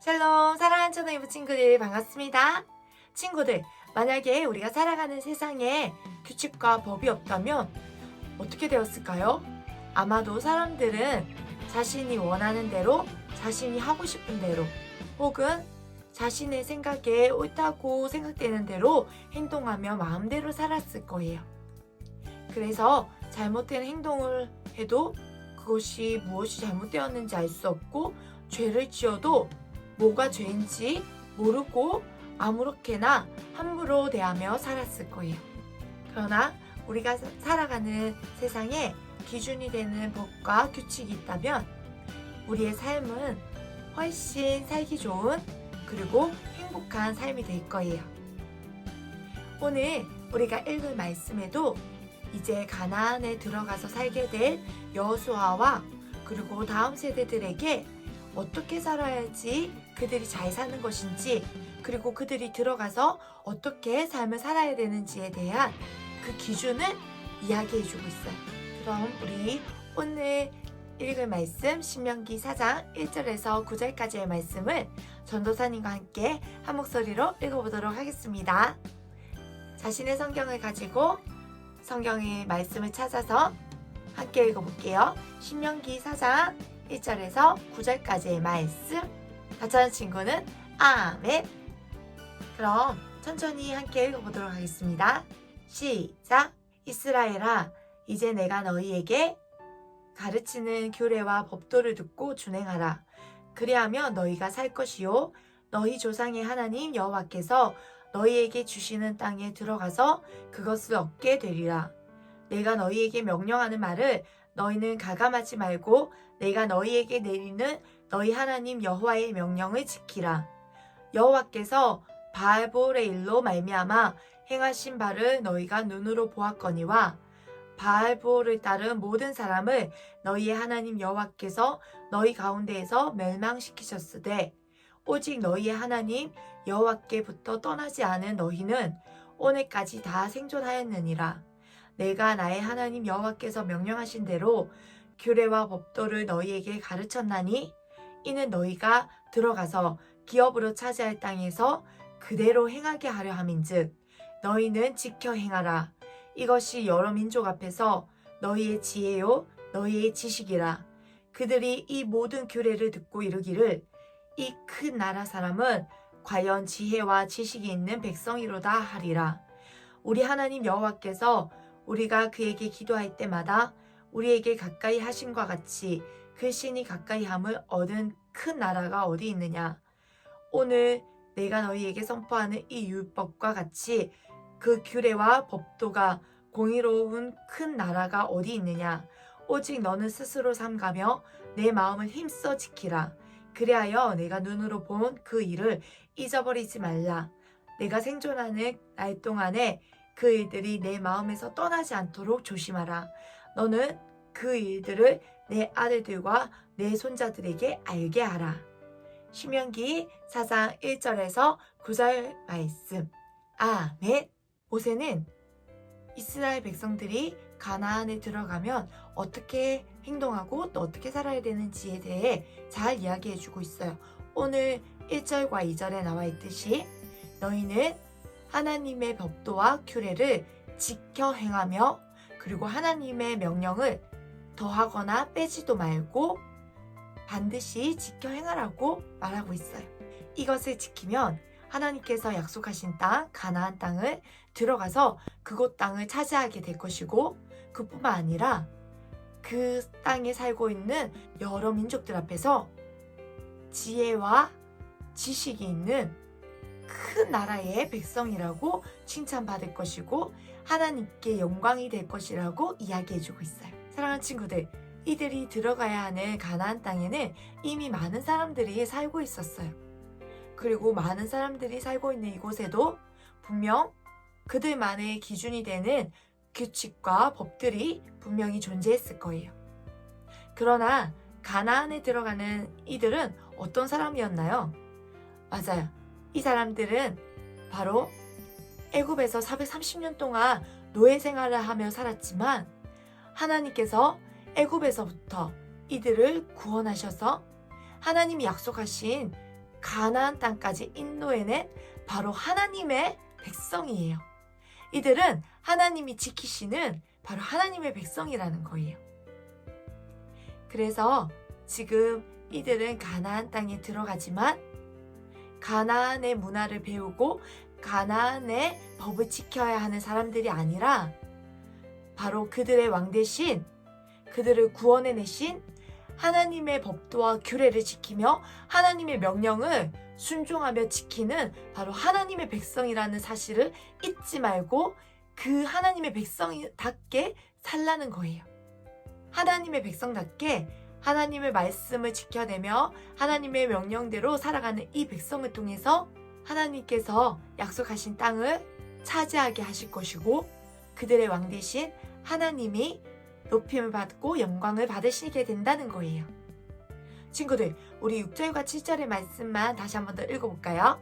샬롬, 사랑하는 초등이부 친구들 반갑습니다. 친구들, 만약에 우리가 살아가는 세상에 규칙과 법이 없다면 어떻게 되었을까요? 아마도 사람들은 자신이 원하는 대로, 자신이 하고 싶은 대로, 혹은 자신의 생각에 옳다고 생각되는 대로 행동하며 마음대로 살았을 거예요. 그래서 잘못된 행동을 해도 그것이 무엇이 잘못되었는지 알 수 없고, 죄를 지어도 뭐가 죄인지 모르고 아무렇게나 함부로 대하며 살았을 거예요. 그러나 우리가 살아가는 세상에 기준이 되는 법과 규칙이 있다면 우리의 삶은 훨씬 살기 좋은 그리고 행복한 삶이 될 거예요. 오늘 우리가 읽을 말씀에도 이제 가나안에 들어가서 살게 될 여호수아와 그리고 다음 세대들에게 어떻게 살아야지 그들이 잘 사는 것인지, 그리고 그들이 들어가서 어떻게 삶을 살아야 되는지에 대한 그 기준을 이야기해주고 있어요. 그럼 우리 오늘 읽을 말씀 신명기 4장 1절에서 9절까지의 말씀을 전도사님과 함께 한 목소리로 읽어보도록 하겠습니다. 자신의 성경을 가지고 성경의 말씀을 찾아서 함께 읽어볼게요. 신명기 4장 1절에서 9절까지의 말씀, 같이 하는 친구는 아멘. 그럼 천천히 함께 읽어보도록 하겠습니다. 시작. 이스라엘아, 이제 내가 너희에게 가르치는 규례와 법도를 듣고 준행하라. 그리하면 너희가 살 것이요, 너희 조상의 하나님 여호와께서 너희에게 주시는 땅에 들어가서 그것을 얻게 되리라. 내가 너희에게 명령하는 말을 너희는 가감하지 말고 내가 너희에게 내리는 너희 하나님 여호와의 명령을 지키라. 여호와께서 바알볼의 일로 말미암아 행하신 바를 너희가 눈으로 보았거니와 바알볼을 따른 모든 사람을 너희의 하나님 여호와께서 너희 가운데에서 멸망시키셨으되 오직 너희의 하나님 여호와께부터 떠나지 않은 너희는 오늘까지 다 생존하였느니라. 내가 나의 하나님 여호와께서 명령하신 대로 규례와 법도를 너희에게 가르쳤나니 이는 너희가 들어가서 기업으로 차지할 땅에서 그대로 행하게 하려 함인즉 너희는 지켜 행하라. 이것이 여러 민족 앞에서 너희의 지혜요 너희의 지식이라. 그들이 이 모든 규례를 듣고 이르기를 이 큰 나라 사람은 과연 지혜와 지식이 있는 백성이로다 하리라. 우리 하나님 여호와께서 우리가 그에게 기도할 때마다 우리에게 가까이 하심과 같이 그 신이 가까이 함을 얻은 큰 나라가 어디 있느냐. 오늘 내가 너희에게 선포하는 이 율법과 같이 그 규례와 법도가 공의로운 큰 나라가 어디 있느냐. 오직 너는 스스로 삼가며 내 마음을 힘써 지키라. 그리하여 내가 눈으로 본 그 일을 잊어버리지 말라. 내가 생존하는 날 동안에 그 일들이 내 마음에서 떠나지 않도록 조심하라. 너는 그 일들을 내 아들들과 내 손자들에게 알게 하라. 신명기 4장 1절에서 9절 말씀. 아멘. 모세는 이스라엘 백성들이 가나안에 들어가면 어떻게 행동하고 또 어떻게 살아야 되는지에 대해 잘 이야기해주고 있어요. 오늘 1절과 2절에 나와 있듯이 너희는 하나님의 법도와 규례를 지켜 행하며 그리고 하나님의 명령을 더하거나 빼지도 말고 반드시 지켜 행하라고 말하고 있어요. 이것을 지키면 하나님께서 약속하신 땅 가나안 땅을 들어가서 그곳 땅을 차지하게 될 것이고, 그뿐만 아니라 그 땅에 살고 있는 여러 민족들 앞에서 지혜와 지식이 있는 큰 나라의 백성이라고 칭찬받을 것이고 하나님께 영광이 될 것이라고 이야기해주고 있어요. 사랑하는 친구들, 이들이 들어가야 하는 가나안 땅에는 이미 많은 사람들이 살고 있었어요. 그리고 많은 사람들이 살고 있는 이곳에도 분명 그들만의 기준이 되는 규칙과 법들이 분명히 존재했을 거예요. 그러나 가나안에 들어가는 이들은 어떤 사람이었나요? 맞아요. 이 사람들은 바로 애굽에서 430년 동안 노예 생활을 하며 살았지만 하나님께서 애굽에서부터 이들을 구원하셔서 하나님이 약속하신 가나안 땅까지 인도해낸 바로 하나님의 백성이에요. 이들은 하나님이 지키시는 바로 하나님의 백성이라는 거예요. 그래서 지금 이들은 가나안 땅에 들어가지만 가나안의 문화를 배우고 가나안의 법을 지켜야 하는 사람들이 아니라 바로 그들의 왕 대신 그들을 구원해내신 하나님의 법도와 규례를 지키며 하나님의 명령을 순종하며 지키는 바로 하나님의 백성이라는 사실을 잊지 말고 그 하나님의 백성답게 살라는 거예요. 하나님의 백성답게 하나님의 말씀을 지켜내며 하나님의 명령대로 살아가는 이 백성을 통해서 하나님께서 약속하신 땅을 차지하게 하실 것이고 그들의 왕 대신 하나님이 높임을 받고 영광을 받으시게 된다는 거예요. 친구들, 우리 6절과 7절의 말씀만 다시 한 번 더 읽어볼까요?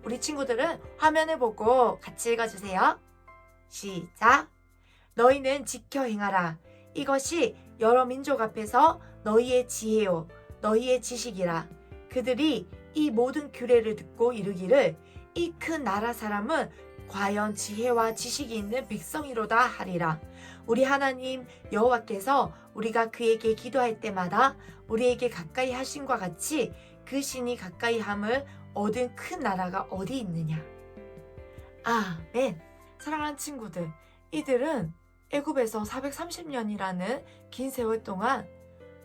우리 친구들은 화면을 보고 같이 읽어주세요. 시작! 너희는 지켜 행하라. 이것이 여러 민족 앞에서 너희의 지혜요 너희의 지식이라. 그들이 이 모든 규례를 듣고 이르기를 이 큰 나라 사람은 과연 지혜와 지식이 있는 백성이로다 하리라. 우리 하나님 여호와께서 우리가 그에게 기도할 때마다 우리에게 가까이 하신과 같이 그 신이 가까이 함을 얻은 큰 나라가 어디 있느냐. 아멘. 사랑하는 친구들, 이들은 애굽에서 430년이라는 긴 세월 동안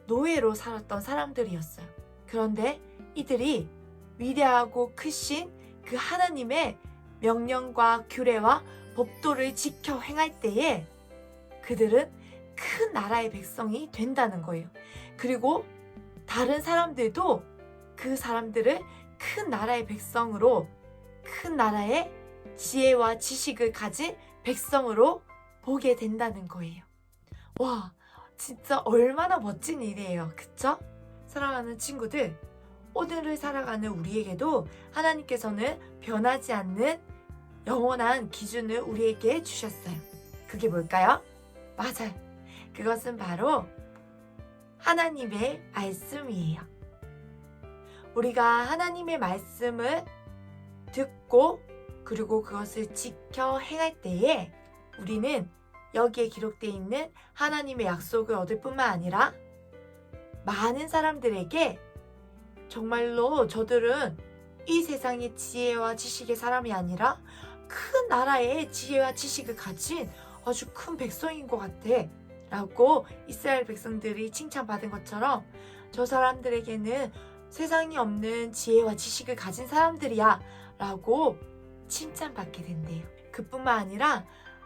노예로 살았던 사람들이었어요. 그런데 이들이 위대하고 크신 그 하나님의 명령과 규례와 법도를 지켜 행할 때에 그들은 큰 나라의 백성이 된다는 거예요. 그리고 다른 사람들도 그 사람들을 큰 나라의 백성으로, 큰 나라의 지혜와 지식을 가진 백성으로 보게 된다는 거예요. 와, 진짜 얼마나 멋진 일이에요. 그쵸? 사랑하는 친구들, 오늘을 살아가는 우리에게도 하나님께서는 변하지 않는 영원한 기준을 우리에게 주셨어요. 그게 뭘까요? 맞아요. 그것은 바로 하나님의 말씀이에요. 우리가 하나님의 말씀을 듣고 그리고 그것을 지켜 행할 때에 우리는 여기에 기록되어 있는 하나님의 약속을 얻을 뿐만 아니라 많은 사람들에게 정말로 저들은 이 세상의 지혜와 지식의 사람이 아니라 큰 나라의 지혜와 지식을 가진 아주 큰 백성인 것 같아 라고 이스라엘 백성들이 칭찬받은 것처럼 저 사람들에게는 세상에 없는 지혜와 지식을 가진 사람들이야 라고 칭찬받게 된대요. 그뿐만 아니라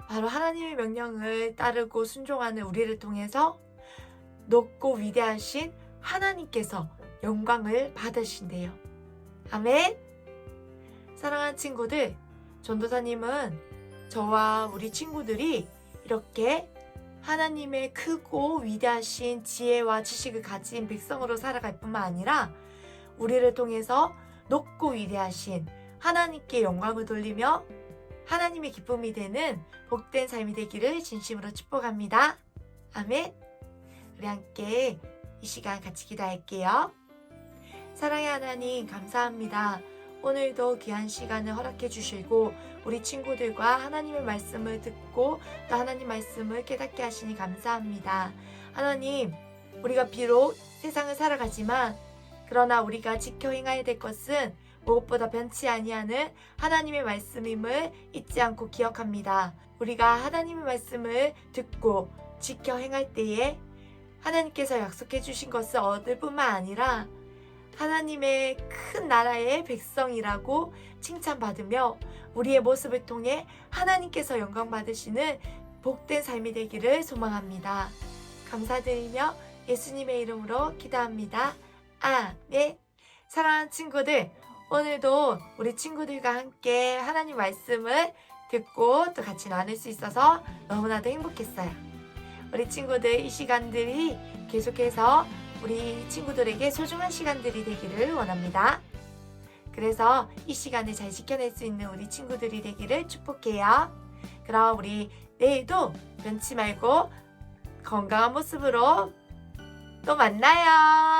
바로 하나님의 명령을 따르고 순종하는 우리를 통해서 높고 위대하신 하나님께서 영광을 받으신대요. 아멘. 사랑하는 친구들, 전도사님은 저와 우리 친구들이 이렇게 하나님의 크고 위대하신 지혜와 지식을 가진 백성으로 살아갈 뿐만 아니라 우리를 통해서 높고 위대하신 하나님께 영광을 돌리며 하나님의 기쁨이 되는 복된 삶이 되기를 진심으로 축복합니다. 아멘. 우리 함께 이 시간 같이 기도할게요. 사랑의 하나님, 감사합니다. 오늘도 귀한 시간을 허락해 주시고 우리 친구들과 하나님의 말씀을 듣고 또 하나님 말씀을 깨닫게 하시니 감사합니다. 하나님, 우리가 비록 세상을 살아가지만 그러나 우리가 지켜 행해야 될 것은 무엇보다 변치 아니하는 하나님의 말씀임을 잊지 않고 기억합니다. 우리가 하나님의 말씀을 듣고 지켜 행할 때에 하나님께서 약속해 주신 것을 얻을 뿐만 아니라 하나님의 큰 나라의 백성이라고 칭찬받으며 우리의 모습을 통해 하나님께서 영광 받으시는 복된 삶이 되기를 소망합니다. 감사드리며 예수님의 이름으로 기도합니다. 아멘. 사랑하는 친구들, 오늘도 우리 친구들과 함께 하나님 말씀을 듣고 또 같이 나눌 수 있어서 너무나도 행복했어요. 우리 친구들 이 시간들이 계속해서 우리 친구들에게 소중한 시간들이 되기를 원합니다. 그래서 이 시간을 잘 지켜낼 수 있는 우리 친구들이 되기를 축복해요. 그럼 우리 내일도 변치 말고 건강한 모습으로 또 만나요.